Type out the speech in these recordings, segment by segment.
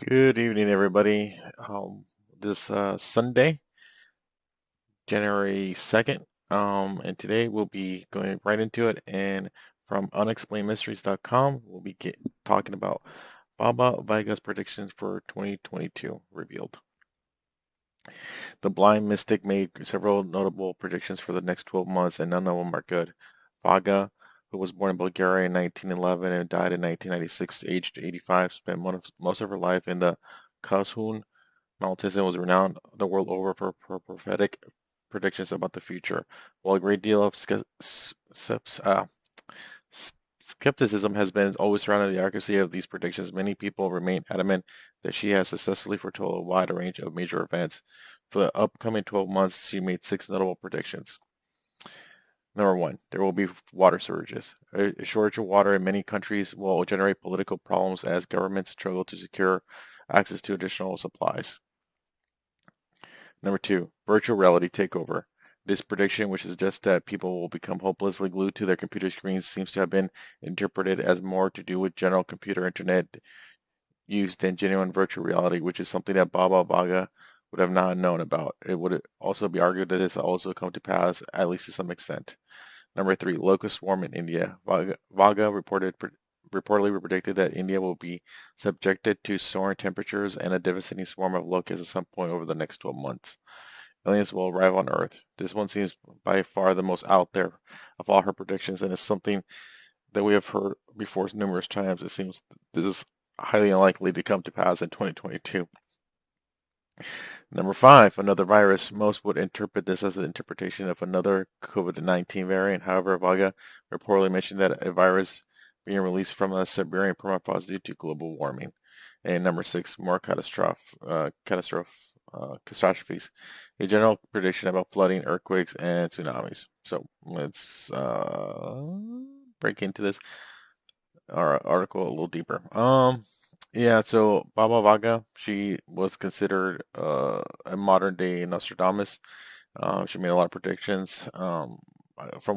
Good evening, everybody. This Sunday, January 2nd, and today we'll be going right into it. And from unexplainedmysteries.com, we'll be talking about Baba Vanga's predictions for 2022 revealed. The blind mystic made several notable predictions for the next 12 months, and none of them are good. Vaga, who was born in Bulgaria in 1911 and died in 1996, aged 85, spent most of her life in the Kazhun Mountains and was renowned the world over for prophetic predictions about the future. While a great deal of skepticism has been always surrounding the accuracy of these predictions, many people remain adamant that she has successfully foretold a wide range of major events. For the upcoming 12 months, she made 6 notable predictions. Number 1, there will be water shortages. A shortage of water in many countries will generate political problems as governments struggle to secure access to additional supplies. Number 2, virtual reality takeover. This prediction, which suggests that people will become hopelessly glued to their computer screens, seems to have been interpreted as more to do with general computer internet use than genuine virtual reality, which is something that Baba Vanga would have not known about. It would also be argued that this also come to pass, at least to some extent. Number 3, locust swarm in India. Vaga reportedly predicted that India will be subjected to soaring temperatures and a devastating swarm of locusts at some point over the next 12 months. Aliens will arrive on Earth. This one seems by far the most out there of all her predictions, and it's something that we have heard before numerous times. It seems this is highly unlikely to come to pass in 2022. Number 5, another virus. Most would interpret this as an interpretation of another COVID-19 variant. However, Vaga reportedly mentioned that a virus being released from a Siberian permafrost due to global warming. And number 6, more catastrophes. A general prediction about flooding, earthquakes, and tsunamis. So let's break into this article a little deeper. Yeah, so Baba Vanga, she was considered a modern day Nostradamus. She made a lot of predictions. From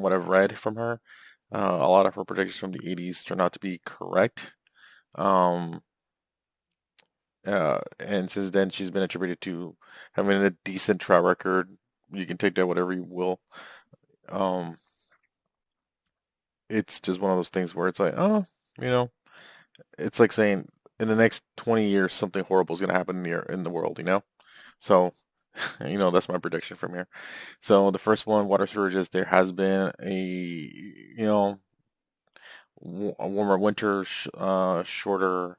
what I've read from her, a lot of her predictions from the 80s turned out to be correct. Um, and since then, she's been attributed to having a decent track record. You can take that whatever you will. Um, it's just one of those things where it's like, oh, you know, it's like saying in the next 20 years something horrible is going to happen in the world, you know? So, that's my prediction from here. So the first one, water shortages, there has been a warmer winter, shorter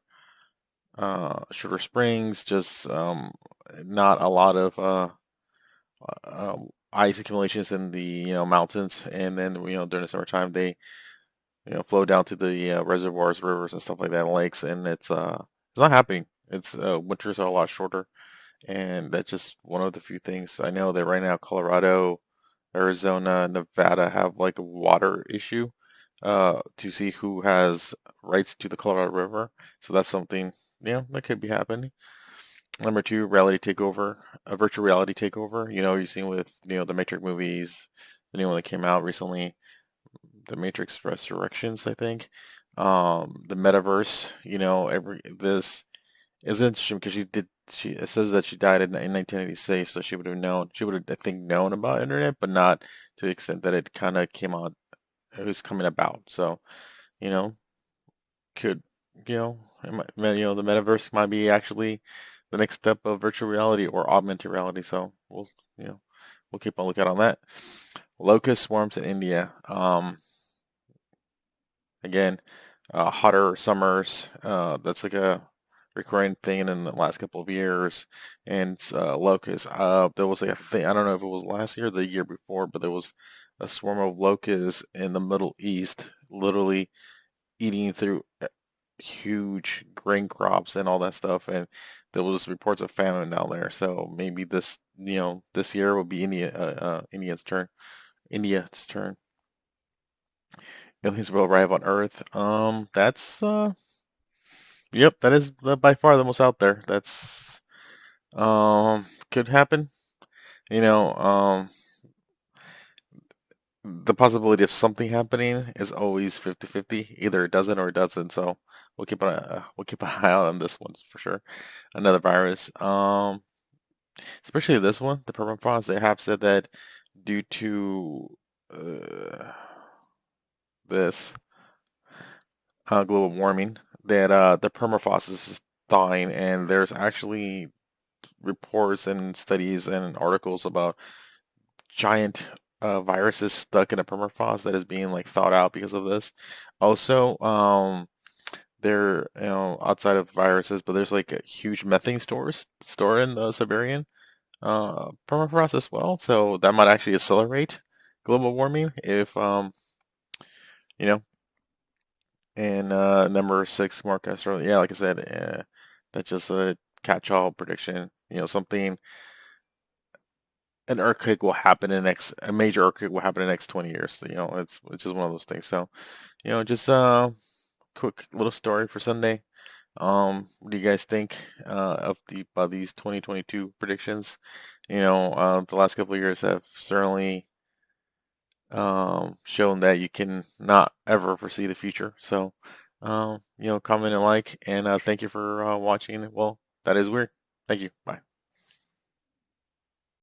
springs, just not a lot of ice accumulations in the, mountains. And then, during the summertime, they flow down to the reservoirs, rivers, and stuff like that, and lakes, and it's not happening. It's winters are a lot shorter, and that's just one of the few things. I know that right now Colorado, Arizona, Nevada have like a water issue to see who has rights to the Colorado River. So that's something, that could be happening. Number 2, reality takeover, a virtual reality takeover. You've seen with, the Matrix movies, the new one that came out recently, the Matrix Resurrections, I think. The metaverse, every this is interesting because it says that she died in 1986, so she would have, I think, known about internet, but not to the extent that it kind of came out, it was coming about. So, you know, could, the metaverse might be actually the next step of virtual reality or augmented reality. So you know, we'll keep a lookout on that. Locust swarms in India. Again, hotter summers. That's like a recurring thing in the last couple of years. And locusts. There was like a thing. I don't know if it was last year or the year before, but there was a swarm of locusts in the Middle East, literally eating through huge grain crops and all that stuff. And there was reports of famine down there. So maybe this year will be India's turn. India's turn. Aliens will arrive on Earth. That's Yep, that is by far the most out there. That's could happen. You know, the possibility of something happening is always 50-50. Either it doesn't or it doesn't. So we'll keep an eye out on this one for sure. Another virus. Especially this one, the permafrost. They have said that due to uh, this global warming, that the permafrost is just thawing, and there's actually reports and studies and articles about giant viruses stuck in a permafrost that is being like thawed out because of this. Also, they're outside of viruses, but there's like a huge methane store in the Siberian permafrost as well, so that might actually accelerate global warming if you know. And number six, Mark Castro, yeah, like I said, that's just a catch-all prediction. Something an earthquake will happen in the next a major earthquake will happen in the next 20 years. So, it's just one of those things. So, just quick little story for Sunday. What do you guys think of these 2022 predictions? The last couple of years have certainly shown that you can not ever foresee the future. So, comment and like, and thank you for watching. Well, that is weird. Thank you. Bye.